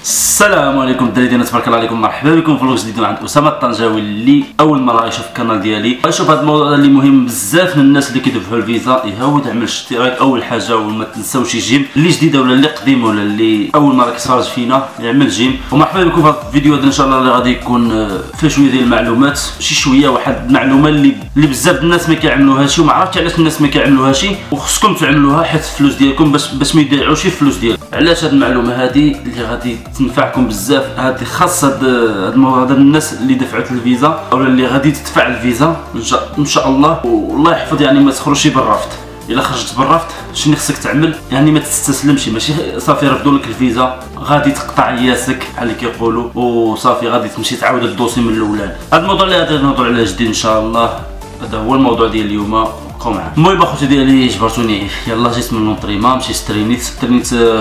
السلام عليكم الدراري ديالنا، تبارك الله عليكم. مرحبا بكم في فلوق جديد عند اسامه الطنجاوي اللي اول مره يشوف القناه ديالي. غيشوف هذا الموضوع اللي مهم بزاف من الناس اللي كيدفعوا الفيزا. يهود يعمل اشتراك اول حاجه، وما تنساوش جيم اللي جديده ولا اللي قديمه ولا اللي اول مره كيتفرج فينا يعمل جيم. ومرحبا بكم في هذا الفيديو هذا ان شاء الله اللي غادي يكون فيه شويه ديال المعلومات، شي شويه واحد المعلومه اللي بزاف الناس ما كيعملوهاش، وما عرفتش علاش الناس ما كيعملوهاش، وخصكم تعملوها حيت الفلوس ديالكم باش ما يضيعوش الفلوس ديالكم. علاش هذه المعلومه هذه اللي غادي تنفعكم بزاف، هذه خاص هذا الموضوع هذا الناس اللي دفعت الفيزا ولا اللي غادي تدفع الفيزا ان شاء الله. والله يحفظ يعني ما تخرجش بالرفض. الا خرجت بالرفض شنو خصك تعمل؟ يعني ما تستسلمش، ماشي صافي رفضوا لك الفيزا غادي تقطع ياسك بحال اللي كيقولوا وصافي غادي تمشي تعاود الدوسي من الاولاني. هذا الموضوع اللي غادي نهضروا عليه جديد ان شاء الله، هذا هو الموضوع ديال اليوم. المهم اخوتي ديالي جبرتوني، يلا جيت من لونطريما مشيت ترينيت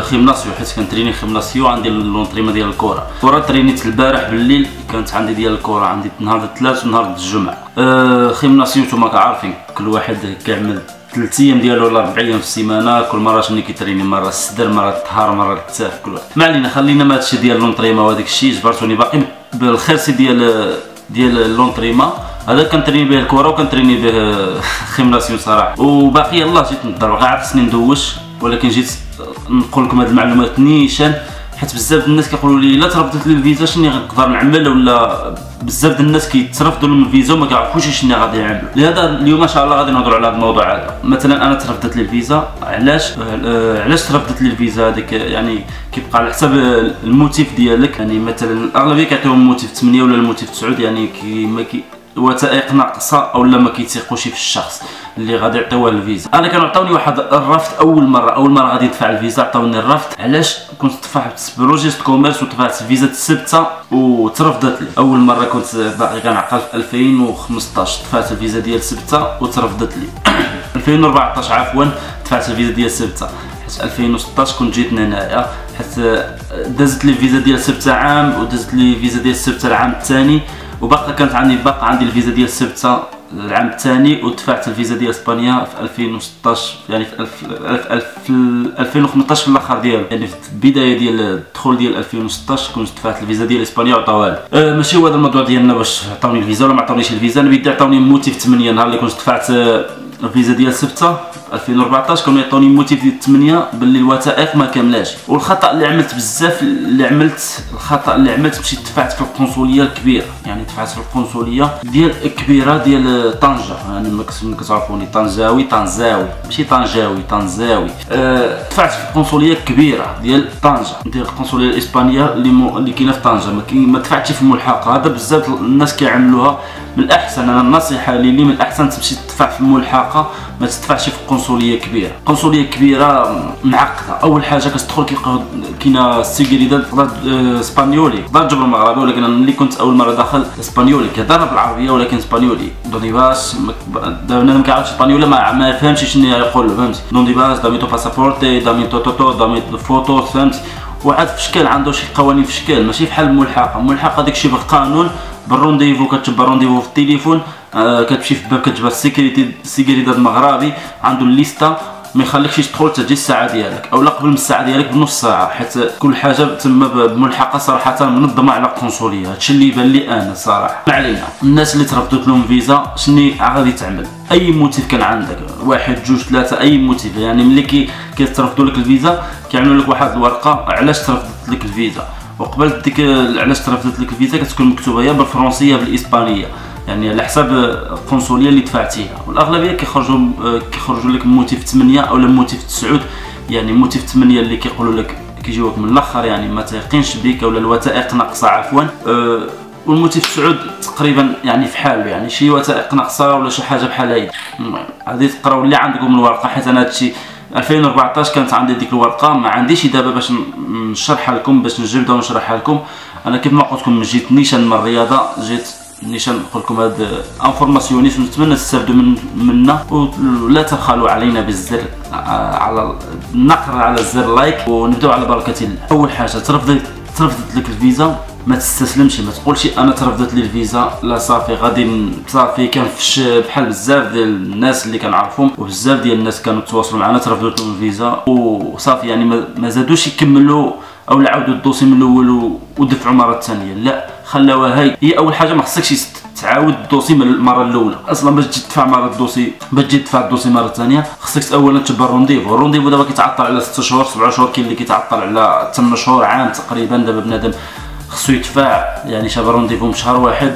خيمناسيو، حيت كنتريني خيمناسيو عندي لونطريما ديال الكره ترينيت البارح بالليل، كانت عندي ديال الكره عندي نهار الثلاث ونهار الجمعه. خيمناسيو نتوما كعارفين كل واحد كيعمل 3 ايام ديالو ولا 4 ايام في السيمانه، كل مره شنو كيتريني، مره الصدر مره الظهر مره الكتاف، كل واحد ما علينا. خلينا من هادشي ديال لونطريما وهذاك الشيء. جبرتوني باقي بالخرسي ديال لونطريما هذا كنتريني به الكره وكنتريني به خيمناسيون صراحه، وباقي يلاه جيت نضرب غير خصني ندوش، ولكن جيت نقول لكم هاد المعلومات نيشان حيت بزاف الناس كيقولوا لي لا ترفضت لي الفيزا شنو غنقدر نعمل، ولا بزاف الناس كيترفضوا لهم الفيزا وما كيعرفوش شنو غادي يعملوا. لهذا اليوم ان شاء الله غادي نهضروا على هذا الموضوع هذا. مثلا انا ترفضت لي الفيزا، علاش ترفضت لي الفيزا هذيك؟ يعني كيبقى على حسب الموتيف ديالك. يعني مثلا الاغلبيه كيعطيهم موتيف 8 ولا الموتيف 9، يعني وثائق ناقصه او لا ما كيتيقوش في الشخص اللي غادي يعطيوه الفيزا. انا كانوا عطاوني واحد الرفض اول مره غادي ندفع الفيزا، عطاوني الرفض. علاش؟ كنت دفعت بروجيست كوميرس ودفعت فيزا السبته وترفضت لي. اول مره كنت باقي كنعقل في 2015 دفعت الفيزا ديال السبته وترفضت لي 2014 عفوا دفعت الفيزا ديال السبته، حيت 2016 كنت جيت هنايا، حيت دازت لي الفيزا ديال السبته عام ودازت لي الفيزا ديال السبته العام الثاني، وباقي كانت عندي الفيزا ديال السبته العام الثاني، ودفعت الفيزا ديال اسبانيا في 2016، يعني في 2015 في الاخر ديالو، يعني في البدايه ديال الدخول ديال 2016 كنت دفعت الفيزا ديال اسبانيا وعطاوها لي. ماشي هو هذا الموضوع ديالنا باش عطاوني الفيزا ولا ما عطاونيش الفيزا. انا بديت عطاوني موتيف 8 نهار اللي كنت دفعت الفيزا ديال السبته 2014، كانوا يعطوني موتيف ديال 8 باللي الوثائق ما كاملاش. والخطا اللي عملت بزاف الخطا اللي عملت مشيت دفعت في القنصليه الكبيره، يعني دفعت في القنصليه ديال الكبيره ديال طنجه. يعني ما كتعرفوني طنجاوي ماشي طنجاوي طنجاوي. دفعت في القنصليه الكبيره ديال طنجه، ديال القنصليه الاسبانيه اللي كاينه في طنجه. ما دفعتش في الملحقه. هذا بزاف الناس كيعملوها. من الاحسن، انا النصيحه لي من الاحسن تمشي تدفع في الملحقه، ما تدفعش في قنصليه كبيره. قنصليه كبيره معقده. اول حاجه كتدخل كاينه السيكوريداد اسبانيولي، تقدر تجبر مغربي، ولكن انا اللي كنت اول مره داخل اسبانيولي كيهضر بالعربيه ولكن اسبانيولي. دوني باس دابا ما كيعرفش اسبانيولي، ما يفهمش شنو يقول له، فهمتي؟ دوني باس دامي تو باسابورتي دامي تو دامي فوتو، فهمتي؟ واحد في شكل عنده شي قوانين في شكل، ماشي بحال الملحقه داكشي بالقانون بالرونديفو. كتجبر رونديفو في التليفون، كتمشي في الباب كتجبر السيكوريداد المغربي عنده الليسته، ما يخليكش تدخل تجي الساعه ديالك اولا قبل من الساعه ديالك بنص ساعه، حيت كل حاجه تما بملحقه صراحه منظمه على القنصليه. هادشي اللي يبان لي انا صراحه. ما علينا. الناس اللي ترفضت لهم فيزا شنو غادي تعمل؟ اي موتيف كان عندك، 1 2 3 اي موتيف، يعني ملي كيترفضوا لك الفيزا كيعملوا لك واحد الورقه علاش ترفضت لك الفيزا، وقبل ديك علاش ترفضت لك الفيزا كتكون مكتوبه يا بالفرنسيه بالاسبانيه، يعني على حساب القنصليه اللي دفعتيها. والاغلبيه كيخرجوا لك موتيف 8 او موتيف 9. يعني موتيف 8 اللي كيقولوا لك كيجيوك من الاخر، يعني ما تيقينش بك ولا الوثائق ناقصه عفوا. والموتيف 9 تقريبا يعني في حاله، يعني شي وثائق ناقصه ولا شي حاجه بحال هيك. غادي تقراو اللي عندكم الورقه، حيت انا هادشي 2014 كانت عندي ديك الورقه، ما عنديش دابا باش نشرحها لكم، باش نجبدها ونشرحها لكم. انا كيف ما قلت لكم جيت نيشان من الرياضه، جيت نيشان نقول لكم هاد انفورماسيونيس، ونتمنى تستافدوا منا، ولا تبخلوا علينا بالزر على النقر على الزر لايك، ونبداو على بركه الله. اول حاجه ترفضت لك الفيزا، ما تستسلمش، ما تقولش انا ترفضت لي الفيزا لا صافي غادي صافي. كنفش بحال بزاف ديال الناس اللي كنعرفهم، وبزاف ديال الناس كانوا تواصلوا معنا ترفضت لهم الفيزا وصافي، يعني ما زادوش يكملوا او عاودوا الدوسي من الاول ودفعوا مره ثانيه، لا خلاوها هي اول حاجه. ما خصكش تعاود الدوسي من المره الاولى اصلا باش تجي تدفع مره الدوسي، باش تجي تدفع الدوسي مره ثانيه خصك اولا تبع الرونديفو دابا كيتعطل على 6 شهور 7 شهور، كاين اللي كيتعطل على 8 شهور عام تقريبا. دابا بنادم خصو يدفع يعني شاب رونديفو من شهر واحد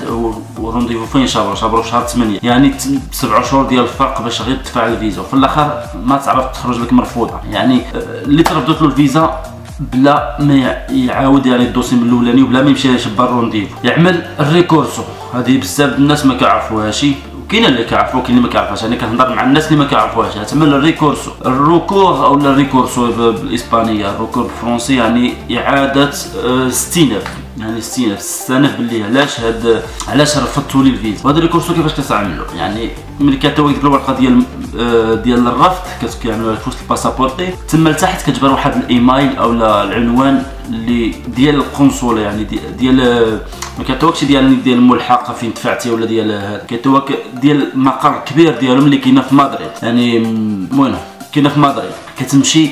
ورونديفو فين شابرو في شهر 8، يعني 7 شهور ديال الفرق باش غير تدفع الفيزا، وفي الاخر ما تعرف تخرج لك مرفوضه. يعني اللي ترفضت له الفيزا بلا ما يعاود يعني الدوسي من الاولاني وبلا ما يمشي يشبر الرونديفو يعمل الريكورسو. هذه بزاف الناس ما كيعرفوهاش، وكاين اللي كيعرفوا وكاين اللي ما كيعرفوهاش. انا كنهضر مع الناس اللي ما كيعرفوهاش. تعمل الريكورسو، الركور او الريكورسو بالاسبانيه، الركور بالفرنسي يعني اعاده استئناف، يعني استئناف باللي علاش رفضتوا لي الفيزا. وهذا الريكورسو كيفاش كتعملوا؟ يعني ملي كتاوي ديك الورقه ديال الرفض كيعملوها في وسط الباسابورتي، تما لتحت كتجبر واحد الايميل او العنوان اللي ديال القنصله، يعني ديال ما كيعطيوكش ديال الملحقه فين دفعتي ولا ديال هذا، كيعطيوك ديال المقر الكبير ديالهم اللي كاينه في مدريد. يعني المهم كاينه في مدريد، كتمشي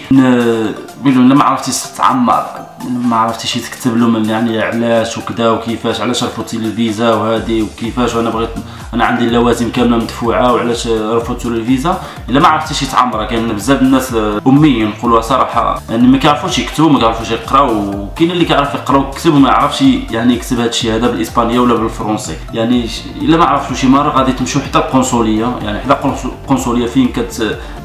الا ما عرفتيش تعمر، ما عرفتيش تكتب لهم يعني علاش وكذا وكيفاش، علاش رفضتي لي الفيزا وهذه وكيفاش، وانا بغيت انا عندي اللوازم كامله مدفوعه وعلاش رفضتوا لي الفيزا. الا ما عرفتيش تعمرها، كاين بزاف الناس اميين نقولوها صراحه، يعني ما كيعرفوش يكتبوا ما كيعرفوش يقراو، وكاين اللي كيعرف يقرا ويكتب وما يعرفش يعني يكتب هذا الشيء هذا بالاسبانيه ولا بالفرنسي. يعني الا ما عرفتوا شي مره غادي تمشيو حتى القنصليه، يعني حدا القنصليه فين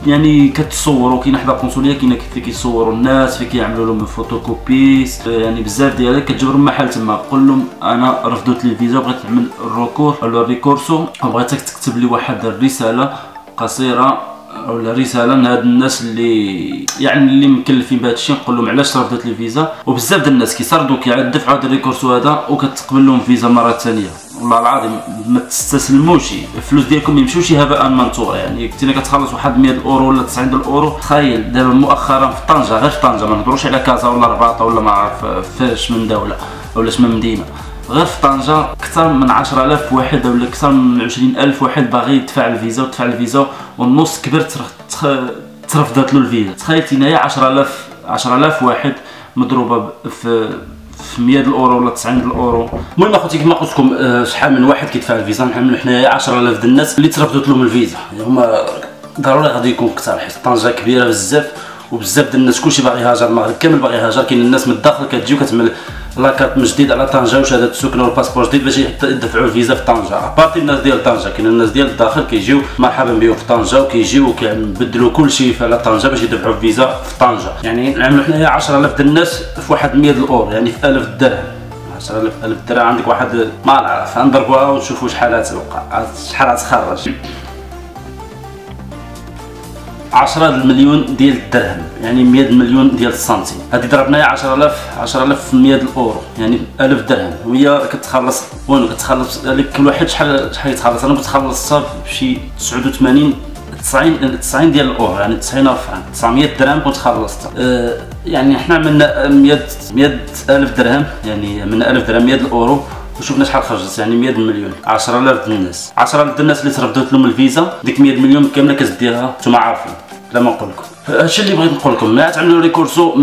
يعني كتصوروا، كاين حدا القنصليه كاين فين كيصوروا الناس، فين كيعملوا لهم فوتوكوبيس، يعني بزاف ديالك كتجبرهم محل تما. قول لهم انا رفضت لي الفيزا بغيت نعمل الركور ولا الريكورسو، وبغيتك تكتب لي واحد الرساله قصيره ولا رساله من هاد الناس اللي يعني اللي مكلفين بهذا الشيء، نقول لهم علاش رفضت لي الفيزا. وبزاف ديال الناس كيسردوا كيدفعوا هذا الريكورسو هذا وكتقبل لهم فيزا مره ثانيه. والله العظيم ما تستسلموش، الفلوس ديالكم ما يمشيوش هباء منثورا. يعني كنتي كتخلص واحد 100 اورو ولا 90 اورو، تخيل دابا مؤخرا في طنجه، غير في طنجه، ما نهضروش على كازا ولا رباط ولا ما عرف فاش من دوله ولا من مدينه، غير في طنجه اكثر من 10,000 واحد ولا اكثر من 20,000 واحد باغي يدفع الفيزا ودفع الفيزا والنص كبر ترفضت له الفيزا. تخيل هنايا 10,000 واحد مضروبه في 100 الاورو ولا 90 الاورو. المهم اخوتي كما قلت لكم شحال من واحد كيدفع الفيزا، نحن حنايا 10,000 ديال الناس اللي ترفضت لهم الفيزا. هما ضروري غادي يكون كثر حيت طنجه كبيره بزاف وبزاف ديال الناس كلشي باغي يهاجر، المغرب كامل باغي يهاجر. كاين الناس من الداخل كتجي وكتعمل لاكارت من جديد على طنجه وشهاده السكنه والباسبور جديد باش يدفعوا الفيزا في طنجه. ابارتي الناس ديال طنجه، كاين الناس ديال الداخل كيجيو مرحبا بهم في طنجه وكيجيو وكيبدلوا كلشي على طنجه باش يدفعوا الفيزا في طنجه. يعني نعملوا حنايا 10,000 ديال الناس في واحد 100 الاورو، يعني في 1000 درهم. 10,000 درهم عندك واحد ما نعرف، نضربوها ونشوفوا شحال غتوقع، شحال غتخرج. 10 مليون ديال الدرهم، يعني 100 مليون ديال السنتيم. هذه ضربناها 10,000 في 100 الاورو، يعني 1000 درهم. وهي كتخلص وين كتخلص كل واحد شحال يتخلص. انا كنت بشي 89 90 ديال الاورو، يعني 90 فرنك، 900 درهم كنت خلصتها. يعني حنا عملنا 100,000 درهم، يعني من 1000 درهم 100 الاورو وشوفنا شحال خرجت، يعني 100 مليون. 10,000 ديال الناس، 10,000 ديال الناس اللي ترفضت لهم الفيزا، ديك 100 مليون كامله كتديها نتوما عارفين بلا ما نقول لكم. هادشي اللي بغيت نقول لكم، ملي تعملوا ريكورسو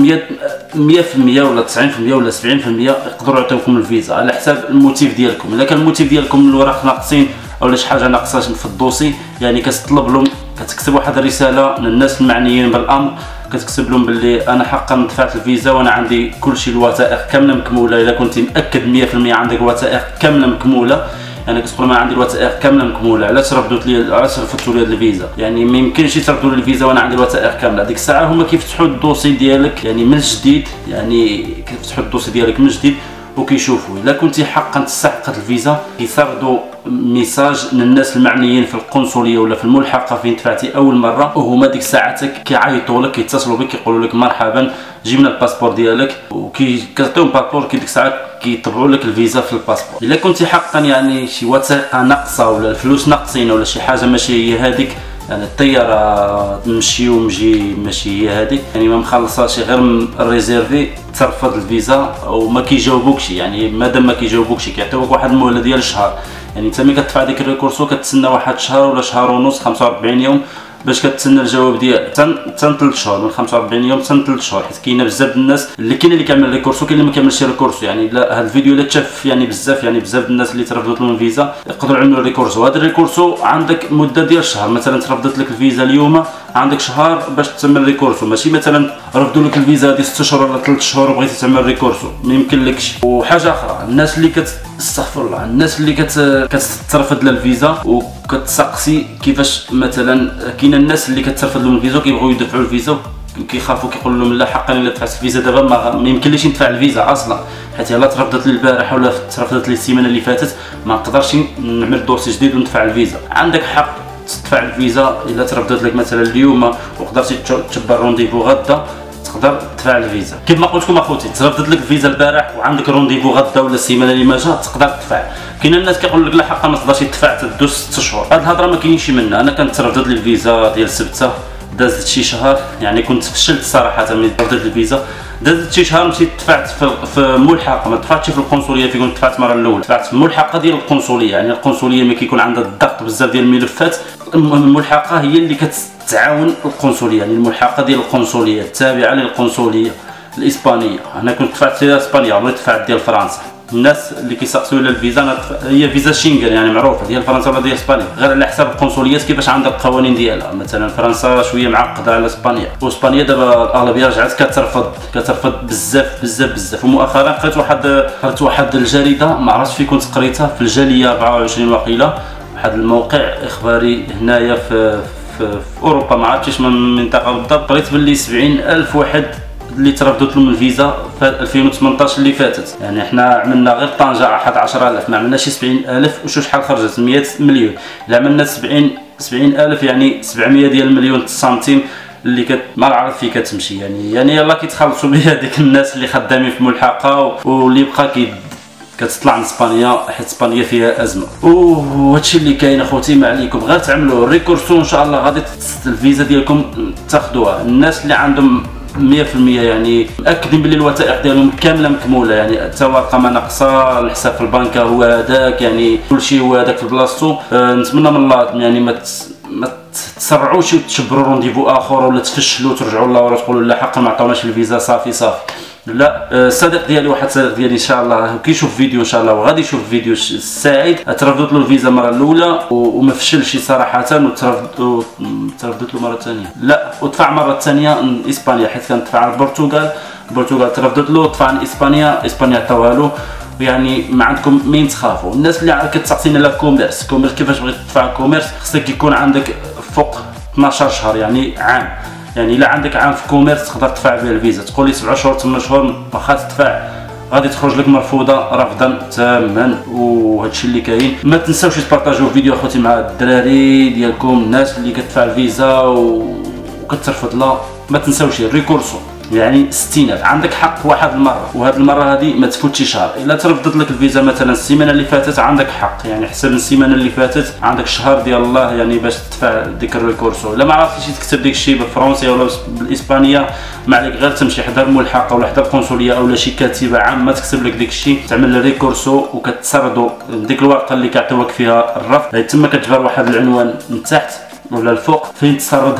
100% ولا 90% ولا 70% يقدروا يعطيوكم الفيزا على حساب الموتيف ديالكم. الا كان الموتيف ديالكم الوراق ناقصين ولا شي حاجه ناقصه في الدوسي، يعني كتطلب لهم، كتكتب واحد الرساله للناس المعنيين بالامر، كتكتب لهم باللي انا حقا دفعت الفيزا وانا عندي كلشي الوثائق كامله مكموله. الا كنتي مأكد 100% عندك وثائق كامله مكموله، يعني كتقول ما عندي الوثائق كامله مكموله، علاش رفضتوا لي الفيزا؟ يعني ما يمكنش ترفضوا لي الفيزا وانا عندي الوثائق كامله. ديك الساعه هما كيفتحوا الدوسي ديالك يعني من جديد، يعني كيفتحوا الدوسي ديالك من جديد وكيشوفوا الا كنتي حقا تستحق الفيزا. كيسردوا ميساج للناس المعنيين في القنصليه ولا في الملحقه فين دفعتي اول مره، وهما ديك ساعتك كيعيطوا لك، كيتصلوا بك، كيقولوا لك مرحبا جبنا الباسبور ديالك، وكتعطيهم باسبور. ديك الساعه كيطبعوا لك الفيزا في الباسبور. الا كنتي حقا يعني شي وثيقه ناقصه ولا الفلوس ناقصين ولا شي حاجه ماشي هي هذيك، يعني الطياره تمشي ومجي ماشي هي هذيك، يعني ما مخلصاش غير الريزيرفي، ترفض الفيزا وما كيجاوبوكش. يعني مادام ما كيجاوبوكش كيعطيوك واحد المهله ديال شهر. يعني انت ملي كتدفع ديك الريكورسو كتسنى واحد شهر ولا شهر ونص 45 يوم باش كتسنى الجواب ديالك حتى 3 شهور، من 45 يوم حتى 3 شهور، حيت كاينه بزاف الناس اللي كاين اللي كيعمل ريكورسو كاين اللي ما كيعملش ريكورسو. يعني لا، هذا الفيديو الا تشاف يعني بزاف الناس اللي ترفضت لهم الفيزا يقدروا يعملوا ريكورسو. هذا الريكورسو عندك مده ديال شهر، مثلا ترفضت لك الفيزا اليوم عندك شهر باش تعمل ريكورسو، ماشي مثلا رفضوا لك الفيزا هذه 6 شهور ولا 3 شهور وبغيتي تعمل ريكورسو ما يمكنلكش. وحاجه اخرى، الناس اللي استغفر الله، الناس اللي كترفض لها الفيزا وكتسقسي كيفاش، مثلا كاين الناس اللي كترفض لهم الفيزا وكيبغيو يدفعوا الفيزا وكيخافوا كيقولوا لهم لا حقا الا دفعت الفيزا دابا ما يمكنليش ندفع الفيزا اصلا، حيت الا ترفضت لي البارح ولا ترفضت لي السيمانه اللي فاتت ما نقدرش نعمل دوسي جديد وندفع الفيزا. عندك حق تدفع الفيزا الا ترفضت لك مثلا اليوم وقدرتي تشبر رونديفو غدا تقدر تدفع الفيزا. كيف ما قلت لكم اخوتي، ترفضت لك الفيزا البارح وعندك رونديفو غدا ولا السيمانه اللي ما جات تقدر تدفع. كاين الناس كيقول لك لا حقا ما تقدرش تدفع تدوز 6 شهور، هاد الهضره ما كاينش منها. انا كانت ترفضت لي الفيزا ديال السبته، دازت شي شهر، يعني كنت فشلت صراحه ملي ترفضت الفيزا، دازت شي شهر مشيت دفعت في ملحقه، ما دفعتش في القنصليه فين كنت دفعت المره الاولى، دفعت في الملحقه ديال القنصليه. يعني القنصليه ملي كيكون عندها الضغط بزاف ديال الملفات، الملحقه هي اللي كتعاون القنصليه، يعني الملحقه ديال القنصليه التابعه للقنصليه الاسبانيه. انا كنت دفعت ديال اسبانيا، عمري دفعت ديال فرنسا. الناس اللي كيسقسوا على الفيزا هي فيزا شينغن يعني معروفه ديال فرنسا ولا ديال اسبانيا، غير على حساب القنصليات كيفاش عندها القوانين ديالها. مثلا فرنسا شويه معقده على اسبانيا، واسبانيا دابا الاغلبيه رجعت كترفض بزاف. ومؤخرا قريت واحد الجريده ما عرفتش فين كنت قريتها، في الجاليه 24 وقيله، واحد الموقع اخباري هنايا في اوروبا، ما عرفتش من المنطقه بالضبط، قريت باللي 70,000 واحد اللي ترفضت لهم الفيزا في 2018 اللي فاتت. يعني احنا عملنا غير طنجة 11,000، ما عملناش 70,000. وشو شحال خرجت؟ 100 مليون. الا عملنا 70,000 يعني 700 ديال المليون سنتيم اللي ما عرفت فين كتمشي. يعني يلاه كيتخلصوا بها ديك الناس اللي خدامين في ملحقه واللي بقى كتطلع من اسبانيا، حيت اسبانيا فيها ازمه. وهادشي اللي كاين اخوتي، ما عليكم غير تعملوا ريكورسو ان شاء الله غادي الفيزا ديالكم تاخذوها. الناس اللي عندهم 100% يعني مأكدين باللي الوثائق ديالهم كامله مكموله، يعني حتى ورقه ما ناقصه، الحساب في البنكه هو هذاك، يعني كلشي هو هذاك في بلاصتو. نتمنى من الله يعني ما تسرعوش وتشبروا رونديفو اخر ولا تفشلوا وترجعوا لورا تقولوا لا حقا ما عطاوناش الفيزا صافي. لا، الصديق ديالي واحد الصديق ديالي ان شاء الله كيشوف فيديو ان شاء الله وغادي يشوف فيديو السعيد، ترفضت له الفيزا المره الاولى وما فشلش صراحه، وترفضت له مره ثانيه، لا ودفع مره ثانيه اسبانيا، حيت كان دفع البرتغال ترفضت له، دفع اسبانيا عطاوها له. يعني ما عندكم مين تخافوا. الناس اللي كتسقسينا على كوميرس كيفاش بغيت تدفع كوميرس، خصك يكون عندك فوق 12 شهر يعني عام. يعني الا عندك عام في كوميرس تقدر تدفع به الفيزا. تقول لي 7 شهور 8 شهور واخا تدفع غادي تخرج لك مرفوضه رفضا تاما. وهادشي اللي كاين. ما تنساوش تبارطاجيو الفيديو اخوتي مع الدراري ديالكم، الناس اللي كتدفع الفيزا وكترفض لها. ما تنساوش الريكورسو، يعني 60,000 عندك حق واحد المره، وهاد المره هذه ما تفوتش شهر. الا ترفضت لك الفيزا مثلا السيمانه اللي فاتت عندك حق، يعني حسب السيمانه اللي فاتت عندك شهر ديال الله يعني باش تدفع ديك الريكورسو. الا ما عرفتيش تكتب ديك الشيء بالفرنسيه ولا بالاسبانيه، ما عليك غير تمشي حدا ملحقه ولا حدا قنصليه اولا شي كاتبه عامه تكتب لك ديك الشيء، تعمل الريكورسو وكتسردوا ديك الورقه اللي كيعطيوك فيها الرفض. تما كتجبر واحد العنوان من تحت ولا الفوق فين تسرد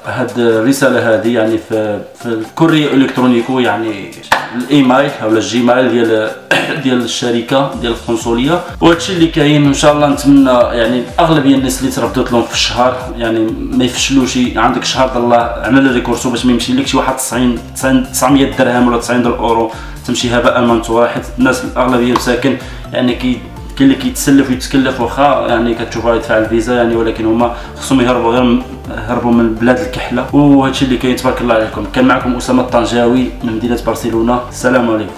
هاد الرساله هذه، يعني في الكوريو الكترونيكو، يعني الايميل او الجيميل ديال الشركه ديال القنصليه. وهادشي اللي كاين ان شاء الله. نتمنى يعني اغلبيه الناس اللي ترفضت لهم في الشهر يعني ما يفشلوش. عندك شهر د الله عمل الريكورسو باش ما يمشي لك شي واحد 900 درهم ولا 90 اورو تمشي هباء منثورا، حيت الناس الاغلبيه مساكن يعني كاين اللي كيتسلف ويتكلف واخا يعني كتشوفها يدفع الفيزا يعني، ولكن هما خصهم يهربوا من بلاد الكحله. وهادشي اللي كاين. تبارك الله عليكم. كان معكم اسامه الطنجاوي من مدينه برشلونه. السلام عليكم.